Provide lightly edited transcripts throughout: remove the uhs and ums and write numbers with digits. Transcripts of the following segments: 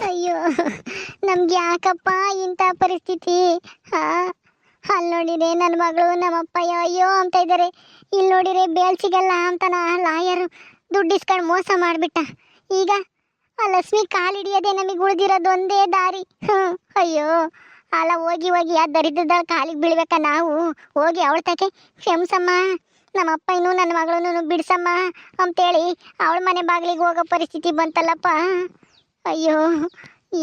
ಅಯ್ಯೋ, ನಮ್ಗೆ ಯಾಕಪ್ಪ ಇಂಥ ಪರಿಸ್ಥಿತಿ? ಹಾ, ಅಲ್ಲಿ ನೋಡಿರೆ ನನ್ನ ಮಗಳು ನಮ್ಮಪ್ಪ ಅಯ್ಯೋ ಅಂತ ಇದ್ದಾರೆ. ಇಲ್ಲಿ ನೋಡಿರೆ ಬೇಲ್ ಸಿಗಲ್ಲ ಅಂತನ ಲಾಯರ್ ದುಡ್ಡು ಇಸ್ಕೊಂಡು ಮೋಸ ಮಾಡಿಬಿಟ್ಟ. ಈಗ ಆ ಲಕ್ಷ್ಮಿ ಕಾಲಿಡಿಯೋದೇ ನಮಗೆ ಉಳಿದಿರೋದು ಒಂದೇ ದಾರಿ. ಅಯ್ಯೋ, ಅಲ್ಲ ಹೋಗಿ ಹೋಗಿ ಆ ದರಿದ್ರದಳ ಕಾಲಿಗೆ ಬೀಳ್ಬೇಕಾ ನಾವು? ಹೋಗಿ ಅವಳ ತಕ್ಕೆ ಕ್ಷಮಿಸಮ್ಮ, ನಮ್ಮಪ್ಪ ಇನ್ನೂ ನನ್ನ ಮಗಳನ್ನು ಬಿಡಿಸಮ್ಮ ಅಂತೇಳಿ ಅವಳ ಮನೆ ಬಾಗಿಲಿಗೆ ಹೋಗೋ ಪರಿಸ್ಥಿತಿ ಬಂತಲ್ಲಪ್ಪ. ಅಯ್ಯೋ,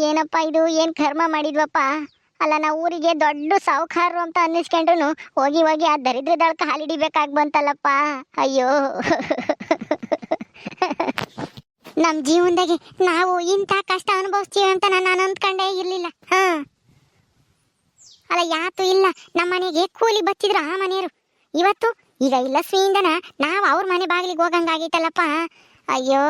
ಏನಪ್ಪ ಇದು, ಏನು ಕರ್ಮ ಮಾಡಿದ್ವಪ್ಪ. ಅಲ್ಲ, ನಾವು ಊರಿಗೆ ದೊಡ್ಡ ಸಾಹುಕಾರರು ಅಂತ ಅನ್ನಿಸ್ಕೊಂಡ್ರು ಹೋಗಿ ಹೋಗಿ ಆ ದರಿದ್ರದಳ ಕಾಲಿಡಿಬೇಕಾಗಿ ಬಂತಲ್ಲಪ್ಪ. ಅಯ್ಯೋ, ನಮ್ಮ ಜೀವನದಾಗೆ ನಾವು ಇಂಥ ಕಷ್ಟ ಅನುಭವಿಸ್ತೀವಿ ಅಂತ ನಾನು ಅಂದ್ಕೊಂಡೇ ಇರಲಿಲ್ಲ. ಅಲ್ಲ, ಯಾತು ಇಲ್ಲ ನಮ್ಮ ಮನೆಗೆ ಕೂಲಿ ಬಚ್ಚಿದ್ರು ಆ ಮನೆಯವರು. ಇವತ್ತು ಈಗ ಇಲ್ಲ ಲಕ್ಷ್ಮಿಯಿಂದನ ನಾವು ಅವ್ರ ಮನೆ ಬಾಗಿಲಿಗೆ ಹೋಗಂಗಾಗೈತಲ್ಲಪ್ಪ. ಅಯ್ಯೋ,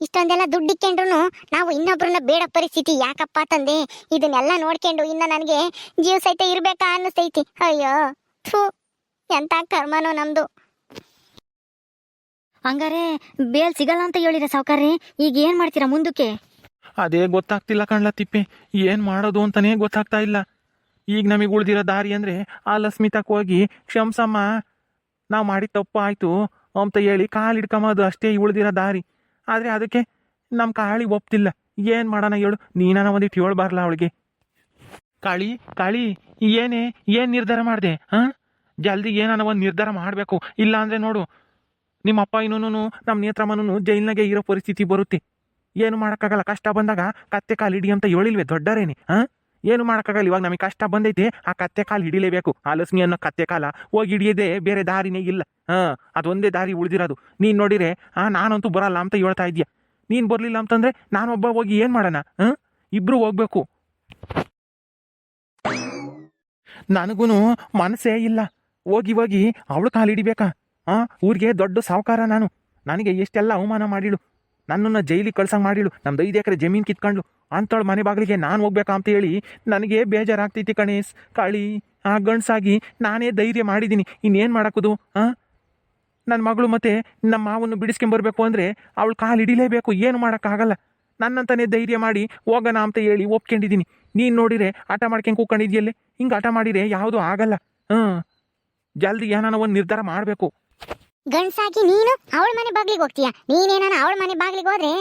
ಇಷ್ಟೊಂದೆಲ್ಲ ದುಡ್ಡಿಕ್ಕೊಂಡ್ರು ನಾವು ಇನ್ನೊಬ್ರನ್ನ ಬೇಡ ಪರಿಸ್ಥಿತಿ ಯಾಕಪ್ಪ ತಂದೆ? ಇದನ್ನೆಲ್ಲ ನೋಡ್ಕೊಂಡು ಇನ್ನು ನನಗೆ ಜೀವ ಸಹಿತ ಇರಬೇಕಾ ಅನ್ನಿಸ್ತೈತಿ. ಅಯ್ಯೋ ಥೂ, ಎಂಥ ಕರ್ಮನೋ ನಮ್ಮದು. ಹಂಗಾರೆ ಬೇಲ್ ಸಿಗಲ್ಲ ಅಂತ ಹೇಳಿರ ಸಾವುಕಾರ್ರಿ, ಈಗ ಏನು ಮಾಡ್ತೀರಾ ಮುಂದಕ್ಕೆ? ಅದೇ ಗೊತ್ತಾಗ್ತಿಲ್ಲ ಕಣ್ಲ ತಿಪ್ಪೆ, ಏನು ಮಾಡೋದು ಅಂತಲೇ ಗೊತ್ತಾಗ್ತಾ ಇಲ್ಲ. ಈಗ ನಮಗೆ ಉಳಿದಿರೋ ದಾರಿ ಅಂದರೆ ಆ ಲಸ್ಮಿತಕ್ಕೆ ಹೋಗಿ ಕ್ಷಮಿಸಮ್ಮ, ನಾವು ಮಾಡಿದ ತಪ್ಪು ಆಯಿತು ಅಂತ ಹೇಳಿ ಕಾಲು ಹಿಡ್ಕೊಂಬೋದು ಅಷ್ಟೇ ಉಳಿದಿರೋ ದಾರಿ. ಆದರೆ ಅದಕ್ಕೆ ನಮ್ಮ ಕಾಳಿ ಒಪ್ತಿಲ್ಲ. ಏನು ಮಾಡೋಣ ಹೇಳು, ನೀನಾನ ಒಂದಿಟ್ಟು ಹೇಳ್ಬಾರ್ಲ ಅವಳಿಗೆ. ಕಾಳಿ ಕಾಳಿ, ಏನು ನಿರ್ಧಾರ ಮಾಡಿದೆ? ಹಾಂ, ಜಲ್ದಿ ಏನಾನ ಒಂದು ನಿರ್ಧಾರ ಮಾಡಬೇಕು. ಇಲ್ಲ ಅಂದರೆ ನೋಡು, ನಿಮ್ಮ ಅಪ್ಪ ಇನ್ನೂ ನಮ್ಮ ನೇತ್ರಮ್ಮನೂ ಜೈಲ್ನಾಗೆ ಇರೋ ಪರಿಸ್ಥಿತಿ ಬರುತ್ತೆ. ಏನು ಮಾಡೋಕ್ಕಾಗಲ್ಲ. ಕಷ್ಟ ಬಂದಾಗ ಕತ್ತೆ ಕಾಲು ಹಿಡಿ ಅಂತ ಹೇಳಿಲ್ವೇ ದೊಡ್ಡರೇನೆ? ಹಾಂ, ಏನು ಮಾಡೋಕ್ಕಾಗಲ್ಲ. ಇವಾಗ ನಮಗೆ ಕಷ್ಟ ಬಂದೈತೆ, ಆ ಕತ್ತೆ ಕಾಲು ಹಿಡಿಲೇಬೇಕು. ಆ ಲಕ್ಷ್ಮಿ ಅನ್ನೋ ಕತ್ತೆ ಕಾಲ ಹೋಗಿ ಹಿಡಿಯೋದೇ ಬೇರೆ ದಾರಿನೇ ಇಲ್ಲ. ಅದೊಂದೇ ದಾರಿ ಉಳಿದಿರೋದು. ನೀನು ನೋಡಿರೆ ನಾನಂತೂ ಬರಲ್ಲ ಅಂತ ಹೇಳ್ತಾ ಇದೆಯಾ. ನೀನು ಬರಲಿಲ್ಲ ಅಂತಂದರೆ ನಾನೊಬ್ಬ ಹೋಗಿ ಏನು ಮಾಡೋಣ? ಇಬ್ಬರು ಹೋಗ್ಬೇಕು. ನನಗೂ ಮನಸ್ಸೇ ಇಲ್ಲ ಹೋಗಿ ಹೋಗಿ ಅವಳು ಕಾಲು ಹಿಡಿಬೇಕಾ? ಊರಿಗೆ ದೊಡ್ಡ ಸಾಹುಕಾರ ನಾನು. ನನಗೆ ಎಷ್ಟೆಲ್ಲ ಅವಮಾನ ಮಾಡಿಳು, ನನ್ನನ್ನು ಜೈಲಿಗೆ ಕಳ್ಸಂಗೆ ಮಾಡಿಳು, ನಮ್ದು 5 ಎಕರೆ ಜಮೀನು ಕಿತ್ಕೊಂಡ್ಲು ಅಂತೇಳಿ ಮನೆ ಬಾಗಿಲಿಗೆ ನಾನು ಹೋಗ್ಬೇಕಾ ಅಂತ ಹೇಳಿ ನನಗೆ ಬೇಜಾರಾಗ್ತೈತಿ ಕಣೇಶ್. ಕಾಳಿ, ಆ ಗಂಡ್ಸಾಗಿ ನಾನೇ ಧೈರ್ಯ ಮಾಡಿದ್ದೀನಿ. ಇನ್ನೇನು ಮಾಡೋಕ್ಕದು? ನನ್ನ ಮಗಳು ಮತ್ತೆ ನಮ್ಮ ಮಾವನ್ನು ಬಿಡಿಸ್ಕೊಂಬರ್ಬೇಕು ಅಂದರೆ ಅವಳು ಕಾಲು ಹಿಡಿಲೇಬೇಕು. ಏನು ಮಾಡೋಕ್ಕಾಗಲ್ಲ. ನನ್ನಂತನೇ ಧೈರ್ಯ ಮಾಡಿ ಹೋಗೋಣ ಅಂತ ಹೇಳಿ ಒಪ್ಕೊಂಡಿದ್ದೀನಿ. ನೀನು ನೋಡಿರೆ ಆಟ ಮಾಡ್ಕೊಂಡು ಕೂತ್ಕೊಂಡಿದ್ಯಲ್ಲೇ. ಹಿಂಗೆ ಆಟ ಮಾಡಿದರೆ ಯಾವುದೂ ಆಗಲ್ಲ. ಜಲ್ದಿ ಏನಾನ ಒಂದು ನಿರ್ಧಾರ ಮಾಡಬೇಕು. ಗಂಡ್ಸಾಗಿ ನೀನು ಅವಳ ಮನೆ ಬಾಗ್ಲಿಗೆ ಹೋಗ್ತೀಯ? ನೀನೇನ ಅವಳ ಮನೆ ಬಾಗ್ಲಿಗೆ ಹೋದ್ರೆ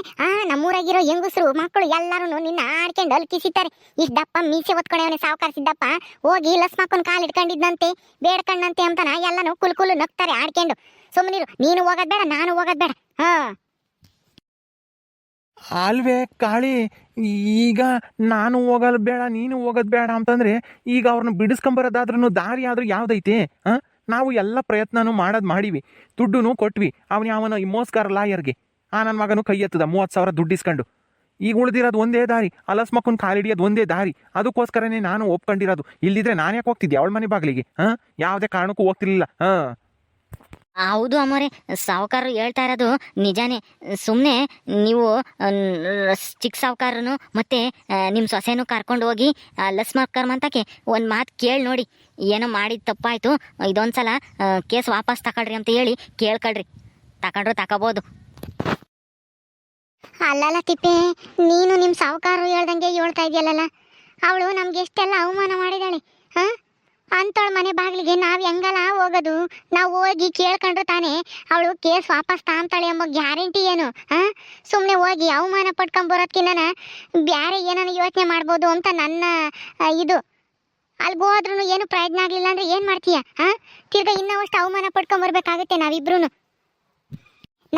ನಮ್ಮೂರಾಗಿರೋ ಹೆಂಗಸರು ಮಕ್ಕಳು ಎಲ್ಲರೂ ನಿನ್ನ ಆಡ್ಕೊಂಡು ಅಲ್ಕಿಸಿತಾರೆ. ಇಷ್ಟು ದಪ್ಪ ಮೀಸೆ ಹೊತ್ಕೊಂಡವನೇ ಸಾವುಕಾರ ಸಿದ್ದಪ್ಪ ಹೋಗಿ ಲಸ್ಮಕ್ಕನ್ ಕಾಲು ಇಟ್ಕೊಂಡಿದ್ದಂತೆ ಬೇಡ್ಕಣ್ಣಂತೆ ಅಂತಾನ ಎಲ್ಲನೂ ಕುಲು ನಗ್ತಾರೆ ಆಡ್ಕೊಂಡು. ಸುಮ್ಮನಿರು, ನೀನು ಹೋಗೋದ್ ಬೇಡ, ನಾನು ಹೋಗೋದ್ ಬೇಡ. ಅಲ್ವೇ ಕಾಳಿ, ಈಗ ನಾನು ಹೋಗೋದು ಬೇಡ ನೀನು ಹೋಗೋದು ಬೇಡ ಅಂತಂದರೆ ಈಗ ಅವ್ರನ್ನ ಬಿಡಿಸ್ಕೊಂಬರೋದಾದ್ರೂ ದಾರಿ ಆದ್ರೂ ಯಾವುದೈತೆ? ನಾವು ಎಲ್ಲ ಪ್ರಯತ್ನನೂ ಮಾಡೀವಿ, ದುಡ್ಡು ಕೊಟ್ವಿ. ಅವನ ಈ ಮೋಸ್ಕಾರ ಲಾಯರ್ಗೆ ನನ್ನ ಮಗನು ಕೈ ಎತ್ತದ 30,000 ದುಡ್ಡು ಇಸ್ಕೊಂಡು. ಈಗ ಉಳಿದಿರೋದು ಒಂದೇ ದಾರಿ, ಅಲಸ್ಮಕ್ಕನ್ ಕಾಲಿಡಿಯೋದು ಒಂದೇ ದಾರಿ. ಅದಕ್ಕೋಸ್ಕರನೇ ನಾನು ಒಪ್ಕೊಂಡಿರೋದು. ಇಲ್ದಿದ್ರೆ ನಾನು ಯಾಕೆ ಹೋಗ್ತಿದ್ದೆ ಅವಳ ಮನೆ ಬಾಗಿಲಿಗೆ? ಯಾವುದೇ ಕಾರಣಕ್ಕೂ ಹೋಗ್ತಿರ್ಲಿಲ್ಲ. ಹೌದು ಅಮ್ಮೋರೆ, ಸಾವುಕಾರರು ಹೇಳ್ತಾ ಇರೋದು ನಿಜಾನೇ. ಸುಮ್ಮನೆ ನೀವು ಚಿಕ್ಕ ಸಾವುಕಾರನು ಮತ್ತು ನಿಮ್ಮ ಸೊಸೆನೂ ಕರ್ಕೊಂಡು ಹೋಗಿ ಲಸ್ಮಕ್ಕರ್ ಮಂತಕ್ಕೆ ಒಂದು ಮಾತು ಕೇಳಿ ನೋಡಿ. ಏನೋ ಮಾಡಿದ ತಪ್ಪಾಯಿತು, ಇದೊಂದು ಸಲ ಕೇಸ್ ವಾಪಸ್ ತಗೊಳ್ರಿ ಅಂತ ಹೇಳಿ ಕೇಳ್ಕೊಳ್ರಿ. ತಗೊಂಡ್ರು ತಗೋಬೋದು. ಅಲ್ಲಲ್ಲ ತಿಪ್ಪೆ, ನೀನು ನಿಮ್ಮ ಸಾವುಕಾರರು ಹೇಳ್ದಂಗೆ ಹೇಳ್ತಾ ಇದೆಯಲ್ಲ. ಅವಳು ನಮ್ಗೆ ಎಷ್ಟೆಲ್ಲ ಅವಮಾನ ಮಾಡಿದಾಳೆ. ಅಂತವಳ ಮನೆ ಬಾಗಿಲಿಗೆ ನಾವು ಹೆಂಗಲ್ಲ ಹೋಗೋದು? ನಾವು ಹೋಗಿ ಕೇಳ್ಕೊಂಡ್ರು ತಾನೇ ಅವಳು ಕೇಸ್ ವಾಪಸ್ ತಾಂತಾಳೆ ಎಂಬ ಗ್ಯಾರಂಟಿ ಏನು? ಸುಮ್ಮನೆ ಹೋಗಿ ಅವಮಾನ ಪಡ್ಕೊಂಬರೋದ್ಕಿನ್ನ ಬ್ಯಾರೆ ಏನಾನ ಯೋಚನೆ ಮಾಡ್ಬೋದು ಅಂತ ನನ್ನ ಇದು. ಅಲ್ಲಿಗೆ ಹೋದ್ರೂ ಏನು ಪ್ರಯೋಜನ ಆಗಲಿಲ್ಲ ಅಂದರೆ ಏನು ಮಾಡ್ತೀಯ? ತಿರ್ಗಾ ಇನ್ನವಷ್ಟು ಅವಮಾನ ಪಡ್ಕೊಂಬರ್ಬೇಕಾಗುತ್ತೆ ನಾವಿಬ್ರು.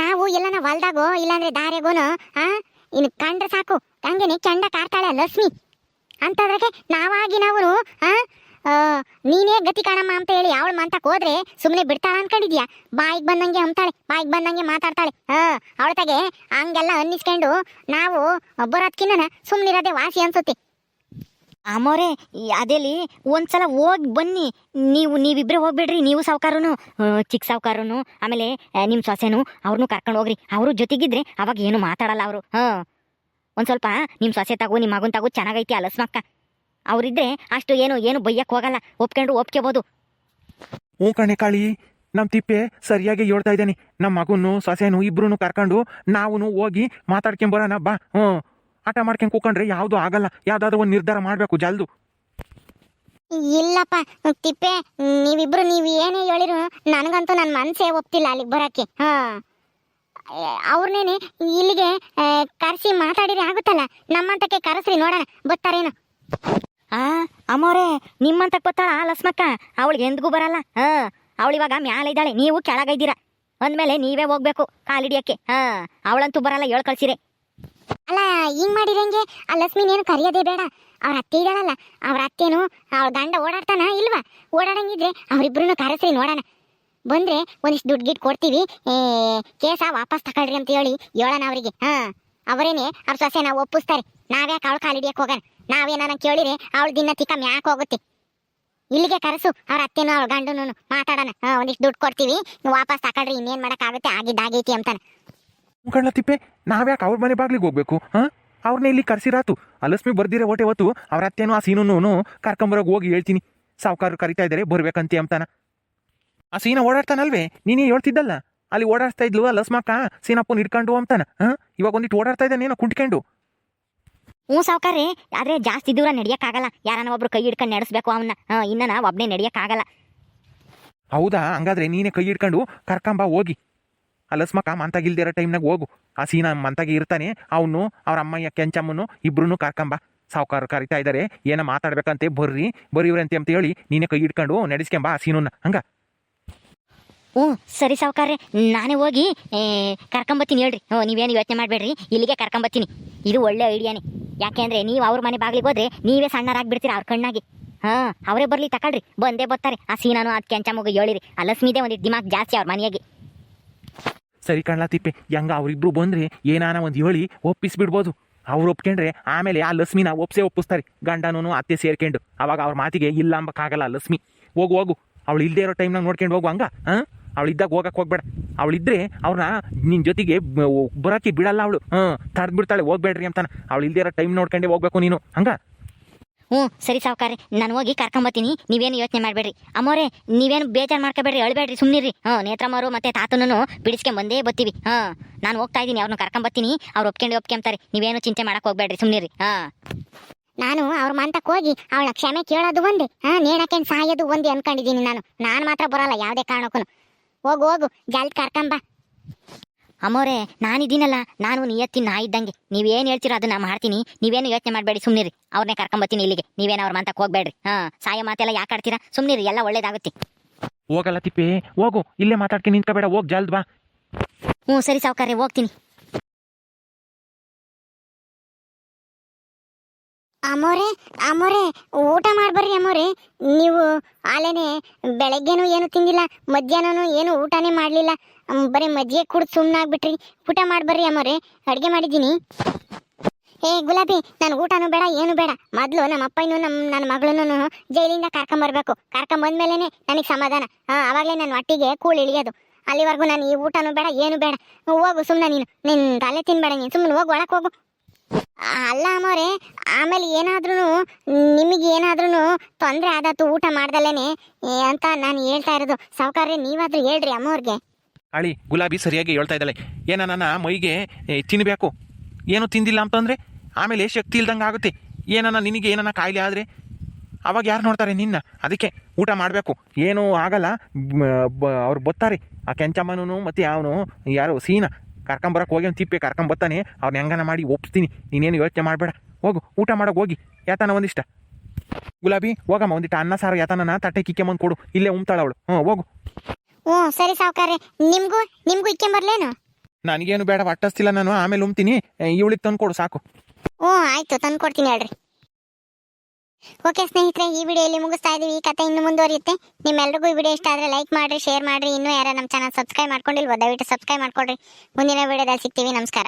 ನಾವು ಎಲ್ಲನ ಹೊಲ್ದಾಗೋ ಇಲ್ಲಾಂದ್ರೆ ದಾರ್ಯಾಗೋನೋ ಇನ್ನು ಕಂಡ್ರೆ ಸಾಕು ಹಂಗೇನೆ ಕೆಂಡ ಕಾರ್ತಾಳೆ ಲಕ್ಷ್ಮಿ ಅಂತದ್ರಾಗೆ ನಾವಾಗಿ ನಾವು ನೀನೇ ಗತಿ ಕಾಣಮ್ಮ ಅಂತ ಹೇಳಿ ಅವಳು ಮಂತಕ್ಕೆ ಹೋದ್ರೆ ಸುಮ್ಮನೆ ಬಿಡ್ತಾಳ ಅನ್ಕೊಂಡಿದ್ಯಾ? ಬಾಯಿಗೆ ಬಂದಂಗೆ ಅಂತಾಳೆ, ಬಾಯಿಗೆ ಬಂದಂಗೆ ಮಾತಾಡ್ತಾಳೆ. ಅವಳತಾಗೆ ಹಂಗೆಲ್ಲ ಅನ್ನಿಸ್ಕೊಂಡು ನಾವು ಬರೋದ್ಕಿನ್ನ ಸುಮ್ಮನಿರೋದೇ ವಾಸಿ ಅನ್ಸುತ್ತೆ. ಅಮ್ಮೋರೆ, ಅದೇಲಿ ಒಂದ್ಸಲ ಹೋಗಿ ಬನ್ನಿ. ನೀವಿಬ್ಬರೇ ಹೋಗ್ಬೇಡ್ರಿ. ನೀವು ಸಾವುಕಾರನು, ಚಿಕ್ಕ ಸಾವುಕಾರನು, ಆಮೇಲೆ ನಿಮ್ಮ ಸೊಸೆನು ಅವ್ರನ್ನೂ ಕರ್ಕೊಂಡು ಹೋಗ್ರಿ. ಅವರು ಜೊತೆಗಿದ್ರೆ ಅವಾಗ ಏನು ಮಾತಾಡಲ್ಲ ಅವರು. ಒಂದು ಸ್ವಲ್ಪ ನಿಮ್ಮ ಸೊಸೆ ತಗೋ, ನಿಮ್ಮ ಮಗನ ತಗೋ, ಚೆನ್ನಾಗೈತಿ ಆ ಲಸ್ಮಕ್ಕ. ಅವರಿದ್ರೆ ಅಷ್ಟು ಏನು ಬೈಯಕ್ಕೆ ಹೋಗಲ್ಲ, ಒಪ್ಕೊಂಡ್ರು ಒಪ್ಕೋಬೋದು. ಹ್ಞೂ ಕಣೆ ಕಾಳಿ, ನಮ್ಮ ತಿಪ್ಪೆ ಸರಿಯಾಗಿ ಹೇಳ್ತಾ ಇದ್ದಾನೆ. ನಮ್ಮ ಮಗನ್ನು ಸೊಸೆನು ಇಬ್ರು ಕರ್ಕೊಂಡು ನಾವು ಹೋಗಿ ಮಾತಾಡ್ಕೊಂಬರೋಣ ಬಾ. ಆಟ ಮಾಡ್ಕೊಂಡು ಕೂಕೊಂಡ್ರೆ ಯಾವುದು ಆಗಲ್ಲ. ಯಾವ್ದಾದ್ರು ಒಂದು ನಿರ್ಧಾರ ಮಾಡಬೇಕು ಜಲ್ದು. ಇಲ್ಲಪ್ಪ ತಿಪ್ಪೆ, ನೀವಿಬ್ರು ನೀವು ಏನೇ ಹೇಳಿರು ನನಗಂತೂ ನನ್ನ ಮನಸ್ಸೇ ಒಪ್ತಿಲ್ಲ ಅಲ್ಲಿಗೆ ಬರೋಕ್ಕೆ. ಅವ್ರನ್ನೇನೆ ಇಲ್ಲಿಗೆ ಕರೆಸಿ ಮಾತಾಡಿದ್ರೆ ಆಗುತ್ತಲ್ಲ. ನಮ್ಮಂತಕ್ಕೆ ಕರೆಸ್ರಿ ನೋಡೋಣ ಬರ್ತಾರೇನು. ಅಮ್ಮೋರೆ ನಿಮ್ಮಂತಕ್ ಬರ್ತಾಳ ಲಸ್ಮಕ್ಕ? ಅವಳಿಗೆ ಎಂದಿಗೂ ಬರಲ್ಲ. ಅವಳಿವಾಗ ಮ್ಯಾಲೆ ಇದ್ದಾಳೆ, ನೀವು ಕೆಳಗಿದ್ದೀರಾ ಅಂದ್ಮೇಲೆ ನೀವೇ ಹೋಗ್ಬೇಕು ಕಾಲಿಡಿಯಕ್ಕೆ. ಅವಳಂತೂ ಬರಲ್ಲ, ಹೇಳ್ ಕಳ್ಸಿರೆ. ಅಲ್ಲ ಹಿಂಗ್ ಮಾಡಿರಂಗೆ ಆ ಲಕ್ಷ್ಮಿನೇನು ಕರೆಯೋದೇ ಬೇಡ. ಅವ್ರ ಅತ್ತೆ ಇದ್ದಾಳಲ್ಲ, ಅವ್ರ ಅತ್ತೇನು ಅವ್ರ ಗಂಡ ಓಡಾಡ್ತಾನ ಇಲ್ವಾ? ಓಡಾಡಂಗಿದ್ರೆ ಅವ್ರಿಬ್ರು ಕರೆಸ್ರಿ ನೋಡೋಣ. ಬಂದ್ರೆ ಒಂದಿಷ್ಟು ದುಡ್ಡು ಗಿಡ್ ಕೊಡ್ತೀವಿ, ಕೇಸ ವಾಪಸ್ ತಗೊಳ್ರಿ ಅಂತ ಹೇಳಿ ಹೇಳೋಣ ಅವರಿಗೆ. ಅವರೇನೆ ಅವ್ರ ಸೊಸೆ ನಾವು ಒಪ್ಪಿಸ್ತಾರೆ. ನಾವ್ಯಾಕೆ ಅವಳು ಕಾಲಿಡಿಯಕ್ಕೆ ಹೋಗೋಣ? ನಾವೇನ ಕೇಳಿದ್ರೆ ಅವಳ ದಿನ ತಿಕ್ಕ ಮ್ಯಾಕ್ ಹೋಗುತ್ತೆ. ಇಲ್ಲಿಗೆ ಕರೆಸು ಅವ್ರ ಅತ್ತೇನು ಅವ್ರ ಗಂಡನು ಮಾತಾಡೋಣ. ಒಂದಿಷ್ಟು ದುಡ್ಡು ಕೊಡ್ತೀವಿ, ನೀವು ವಾಪಸ್ ತಗೊಳ್ರಿ, ಇನ್ನೇನ್ ಮಾಡಕ್ಕಾಗುತ್ತೆ, ಆಗಿದ್ದಾಗೈತಿ ಅಂತಾನೆ. ಕಳ್ಳ ತಿಪ್ಪೆ, ನಾವ್ಯಾಕೆ ಅವ್ರ ಮನೆ ಬಾಗ್ಲಿಗೆ ಹೋಗ್ಬೇಕು? ಅವ್ರನ್ನ ಇಲ್ಲಿ ಕರ್ಸಿರಾತು. ಲಕ್ಷ್ಮಿ ಬರ್ದಿರ ಓಟೆ ಹೊತ್ತು ಅವ್ರ ಅತ್ತೇನು ಆ ಸೀನು ಕರ್ಕೊಂಬರೋಗಿ ಹೋಗಿ ಹೇಳ್ತೀನಿ, ಸಾವುಕಾರರು ಕರಿತಾ ಇದ್ದಾರೆ ಬರ್ಬೇಕಂತೆ ಅಂತಾನ. ಆ ಸೀನ ಓಡಾಡ್ತಾನಲ್ವೇ, ನೀನೇ ಹೇಳ್ತಿದ್ದಲ್ಲ, ಅಲ್ಲಿ ಓಡಾಡ್ತಾ ಇದ್ಲು ಲಸ್ಮಕ್ಕ ಸೀನಪ್ಪನ ಹಿಡ್ಕೊಂಡು ಅಂತಾನ. ಇವಾಗ ಒಂದಿಟ್ಟು ಓಡಾಡ್ತಾ ಇದ್ದಾನೇನೋ ಕುಂಟ್ಕೊಂಡು. ಸಾವುಕಾರ್ರಿ, ಆದ್ರೆ ಜಾಸ್ತಿ ದೂರ ನಡಿಯಕ್ಕಾಗಲ್ಲ. ಯಾರನ್ನ ಒಬ್ರು ಕೈ ಹಿಡ್ಕೊಂಡು ನಡೆಸ್ಬೇಕು ಅವನ್ನ. ಇನ್ನ ನಾ ಒಬ್ನೇ ನಡಿಯಕ್ಕಾಗಲ್ಲ. ಹೌದಾ? ಹಂಗಾದ್ರೆ ನೀನೇ ಕೈ ಹಿಡ್ಕೊಂಡು ಕರ್ಕೊಂಬ ಹೋಗಿ. ಆ ಲಸ್ಮಕ್ಕ ಮಂತಾಗಿಲ್ದಿರೋ ಟೈಮ್ನಾಗ ಹೋಗು. ಆ ಸೀನ ಮಂತಾಗಿ ಇರ್ತಾನೆ, ಅವನು ಅವ್ರ ಅಮ್ಮಯ್ಯ ಕೆಂಚಮ್ಮನು ಇಬ್ರು ಕರ್ಕೊಂಬ. ಸಾವುಕಾರ ಕರಿತಾ ಇದ್ದಾರೆ, ಏನೋ ಮಾತಾಡ್ಬೇಕಂತೆ, ಬರೀವ್ರಂತೆ ಅಂತ ಹೇಳಿ ನೀನೇ ಕೈ ಹಿಡ್ಕೊಂಡು ನಡೆಸ್ಕೊಂಬ ಆ ಸೀನನ್ನ. ಹಂಗ ಸರಿ ಸಾವುಕಾರ್ರೆ, ನಾನೇ ಹೋಗಿ ಕರ್ಕೊಂಬತ್ತೀನಿ ಹೇಳ್ರಿ. ನೀವೇನು ಯೋಚನೆ ಮಾಡಬೇಡ್ರಿ, ಇಲ್ಲಿಗೆ ಕರ್ಕೊಂಬತ್ತೀನಿ. ಇದು ಒಳ್ಳೆ ಐಡಿಯಾನೇ. ಯಾಕೆಂದ್ರೆ ನೀವು ಅವ್ರ ಮನೆ ಬಾಗ್ಲಿಗೆ ಹೋದ್ರೆ ನೀವೇ ಸಣ್ಣರಾಗ್ಬಿಡ್ತೀರ ಅವ್ರ ಕಣ್ಣಾಗಿ. ಅವರೇ ಬರ್ಲಿ ತಗೊಳ್ರಿ, ಬಂದೇ ಬರ್ತಾರೆ. ಆ ಸೀನಾನು ಅದ್ ಕೆಂಚಮ್ಮಗ ಹೇಳಿರಿ. ಆ ಲಕ್ಷ್ಮಿದೇ ಒಂದಿಟ್ಟು ದಿಮಾಕ್ ಜಾಸ್ತಿ ಅವ್ರ ಮನೆಯಾಗಿ. ಸರಿ ಕಣ್ಲಾ ತಿಪ್ಪೆ, ಹೆಂಗ ಅವ್ರಿಬ್ರು ಬಂದ್ರೆ ಏನಾನ ಒಂದು ಹೇಳಿ ಒಪ್ಪಿಸ್ಬಿಡ್ಬೋದು. ಅವ್ರು ಒಪ್ಕೊಂಡ್ರೆ ಆಮೇಲೆ ಆ ಲಕ್ಷ್ಮಿನ ಒಪ್ಪಿಸ್ತಾರೆ, ಗಂಡನೂ ಅತ್ತೆ ಸೇರ್ಕೊಂಡು. ಅವಾಗ ಅವ್ರ ಮಾತಿಗೆ ಇಲ್ಲ ಅಂಬಕ್ಕಾಗಲ್ಲ. ಲಕ್ಷ್ಮಿ ಹೋಗು, ಅವಳು ಇಲ್ಲದೆ ಇರೋ ಟೈಮ್ನಾಗ ನೋಡ್ಕೊಂಡು ಹೋಗು. ಹಂಗ ಅವಳಿದ್ದಾಗ ಹೋಗಕ್ಕೆ ಹೋಗ್ಬೇಡ. ಅವಳಿದ್ರೆ ಅವ್ರನ್ನ ನಿನ್ನ ಜೊತೆಗೆ ಬರೋಕ್ಕೆ ಬಿಡಲ್ಲ. ಅವಳು ತಡೆದ್ಬಿಡ್ತಾಳೆ, ಹೋಗ್ಬೇಡ್ರಿ ಅಂತಾನೆ. ಅವಳು ಇಲ್ಲದೆ ಇರೋ ಟೈಮ್ ನೋಡ್ಕೊಂಡೇ ಹೋಗ್ಬೇಕು ನೀನು. ಹಂಗ ಸರಿ ಸಾವುಕಾರ್ರೆ, ನಾನು ಹೋಗಿ ಕರ್ಕೊಂಬತ್ತೀನಿ. ನೀವೇನು ಯೋಚನೆ ಮಾಡಬೇಡ್ರಿ. ಅಮ್ಮೋರೆ, ನೀವೇನು ಬೇಜಾರು ಮಾಡ್ಕೋಬೇಡ್ರಿ, ಅಳ್ಬೇಡ್ರಿ, ಸುಮ್ಮನಿರ್ರಿ. ನೇತ್ರಮ್ಮರು ಮತ್ತೆ ತಾತನೂ ಬಿಡಿಸ್ಕೊಂಬಂದೇ ಬರ್ತೀವಿ. ನಾನು ಹೋಗ್ತಾ ಇದ್ದೀನಿ, ಅವ್ರನ್ನ ಕರ್ಕೊಂಬತ್ತೀನಿ. ಅವ್ರು ಒಪ್ಕೊಂತಾರೆ. ನೀವೇನು ಚಿಂತೆ ಮಾಡಕ್ಕೆ ಹೋಗ್ಬೇಡ್ರಿ, ಸುಮ್ಮನಿರ್ರಿ. ನಾನು ಅವ್ರ ಮಂತಕ್ಕೆ ಹೋಗಿ ಅವಳ ಕ್ಷಮೆ ಕೇಳೋದು ಒಂದೇ, ನೇಣಕ್ಕೆ ಸಾಯೋದು ಒಂದೇ ಅನ್ಕೊಂಡಿದ್ದೀನಿ. ನಾನು ಮಾತ್ರ ಬರಲ್ಲ ಯಾವುದೇ ಕಾರಣಕ್ಕೂ. ಹೋಗು ಜಲ್ದಿ ಕರ್ಕೊಂಬ. ಅಮ್ಮೋರೆ, ನಾನಿದ್ದೀನಲ್ಲ, ನಾನು ನಿಯತ್ತಿ ನಾ ಇದ್ದಂಗೆ. ನೀವೇನು ಹೇಳ್ತೀರೋ ಅದನ್ನ ಮಾಡ್ತೀನಿ. ನೀವೇನು ಯೋಚನೆ ಮಾಡಬೇಡಿ, ಸುಮ್ಮನಿರಿ. ಅವ್ರನ್ನೇ ಕರ್ಕೊಂಬತ್ತೀನಿ ಇಲ್ಲಿಗೆ. ನೀವೇನು ಅವ್ರ ಮಂತಕ್ಕೆ ಹೋಗ್ಬೇಡ್ರಿ. ಸಾಯ ಮಾತೆಲ್ಲ ಯಾಕೆ ಆಡ್ತೀರಾ? ಸುಮ್ಮನಿರಿ, ಎಲ್ಲ ಒಳ್ಳೇದಾಗುತ್ತೆ. ಹೋಗಲ್ಲ ತಿಪ್ಪೆ, ಹೋಗು. ಇಲ್ಲೇ ಮಾತಾಡ್ತೀನಿ, ನಿಂತ್ಕೋಬೇಡ, ಹೋಗಿ ಜಲ್ದ್ ಬಾ. ಸರಿ ಸಾವುಕಾರ್ರೆ, ಹೋಗ್ತೀನಿ. ಅಮ್ಮೋರೆ ಊಟ ಮಾಡ್ಬರ್ರಿ ಅಮ್ಮೋರೆ. ನೀವು ಆಲೇನೆ ಬೆಳಗ್ಗೆನೂ ಏನು ತಿಂದಿಲ್ಲ, ಮಧ್ಯಾಹ್ನನೂ ಏನು ಊಟನೇ ಮಾಡಲಿಲ್ಲ, ಬರೀ ಮಜ್ಜಿಗೆ ಕುಡ್ದು ಸುಮ್ಮನಾಗ್ಬಿಟ್ರಿ. ಊಟ ಮಾಡ್ಬರ್ರಿ ಅಮ್ಮೋರೆ, ಅಡುಗೆ ಮಾಡಿದ್ದೀನಿ. ಗುಲಾಬಿ, ನಾನು ಊಟನೂ ಬೇಡ ಏನು ಬೇಡ. ಮೊದಲು ನಮ್ಮ ಅಪ್ಪನೂ ನನ್ನ ಮಗಳನ್ನೂ ಜೈಲಿಂದ ಕರ್ಕೊಂಬರ್ಬೇಕು. ಕರ್ಕೊಂಬಂದ್ಮೇಲೆ ನನಗೆ ಸಮಾಧಾನ. ಆವಾಗಲೇ ನನ್ನ ಹೊಟ್ಟಿಗೆ ಕೂಳು ಇಳಿಯೋದು. ಅಲ್ಲಿವರೆಗೂ ನಾನು ಈ ಊಟನೂ ಬೇಡ ಏನು ಬೇಡ. ಹೋಗು ಸುಮ್ಮನೆ, ನಿನ್ನ ತಲೆ ತಿನ್ಬೇಡ, ನೀನು ಸುಮ್ಮನೆ ಹೋಗು, ಒಳಕ್ಕೆ ಹೋಗು. ಅಲ್ಲ ಅಮ್ಮೋರೆ, ಆಮೇಲೆ ನಿಮಗೇನಾದ್ರೂ ತೊಂದರೆ ಆದತ್ತು ಊಟ ಮಾಡ್ದಲ್ಲೇನೆ ಅಂತ ನಾನು ಹೇಳ್ತಾ ಇರೋದು. ಸಾವುಕಾರ್ರೆ, ನೀವಾದ್ರೂ ಹೇಳ್ರಿ ಅಮ್ಮವ್ರಿಗೆ. ಅಳಿ ಗುಲಾಬಿ ಸರಿಯಾಗಿ ಹೇಳ್ತಾ ಇದ್ದಾಳೆ. ನನ್ನ ಮೈಗೆ ತಿನ್ನಬೇಕು, ಏನು ತಿಂದಿಲ್ಲ ಅಂತಂದರೆ ಆಮೇಲೆ ಶಕ್ತಿ ಇಲ್ದಂಗೆ ಆಗುತ್ತೆ. ನಿನಗೆ ಏನನ್ನ ಕಾಯಿಲೆ ಆದರೆ ಅವಾಗ ಯಾರು ನೋಡ್ತಾರೆ ನಿನ್ನ? ಅದಕ್ಕೆ ಊಟ ಮಾಡಬೇಕು. ಏನೂ ಆಗಲ್ಲ, ಅವ್ರು ಬರ್ತಾರೆ. ಆ ಕೆಂಚಮ್ಮನೂ ಮತ್ತು ಅವನು ಯಾರು ಸೀನ ಕರ್ಕೊಂಬರಕ್ಕೆ ಹೋಗಿ ಒಂದು ತಿಪ್ಪೆ ಕರ್ಕೊಂಬರ್ತಾನೆ. ಅವ್ರನ್ನ ಹೆಂಗನ ಮಾಡಿ ಒಪ್ಸ್ತೀನಿ. ನೀನೇನು ಯೋಚನೆ ಮಾಡಬೇಡ, ಹೋಗು ಊಟ ಮಾಡೋಕೆ ಹೋಗಿ. ಯಾತನ ಒಂದಿಷ್ಟ ಗುಲಾಬಿ, ಹೋಗಮ್ಮ, ಒಂದಿಟ್ಟು ಅನ್ನ ಸಾರು ಯಾತನ ತಟ್ಟೆ ಕಿಕ್ಕೆಂಬಂದು ಕೊಡು. ಇಲ್ಲೇ ಉಮ್ತಾಳ ಅವಳು. ಹೋಗು. ಸರಿ ಸಾವುಕಾರ್ರೆ, ನಿಮ್ಗೂ ಇಕ್ಕೆಂಬರ್ಲೇನು? ನನಗೇನು ಬೇಡ, ಒಟ್ಟಿಸ್ತಿಲ್ಲ ನಾನು, ಆಮೇಲೆ ಉಮ್ತೀನಿ. ಇವಳಿಗೆ ತಂದು ಕೊಡು ಸಾಕು. ಆಯ್ತು, ತಂದು ಕೊಡ್ತೀನಿ ಹೇಳ್ರಿ. ಓಕೆ ಸ್ನೇಹಿತರೆ, ಈ ವಿಡಿಯೋ ಇಲ್ಲಿ ಮುಗಿಸ್ತಾ ಇದೀವಿ. ಈ ಕತೆ ಇನ್ನು ಮುಂದುವರಿಯುತ್ತೆ. ನಿಮ್ಮೆಲ್ರಿಗೂ ಈ ವಿಡಿಯೋ ಇಷ್ಟ ಆದರೆ ಲೈಕ್ ಮಾಡಿರಿ, ಶೇರ್ ಮಾಡಿರಿ. ಇನ್ನೂ ಯಾರು ನಮ್ಮ ಚಾನಲ್ ಸಬ್ಸ್ಕ್ರೈಬ್ ಮಾಡ್ಕೊಂಡಿಲ್ವೋ ದಯವಿಟ್ಟು ಸಬ್ಸ್ಕ್ರೈಬ್ ಮಾಡ್ಕೊಳ್ರಿ. ಮುಂದಿನ ವಿಡಿಯೋದಲ್ಲಿ ಸಿಗ್ತೀವಿ. ನಮಸ್ಕಾರ.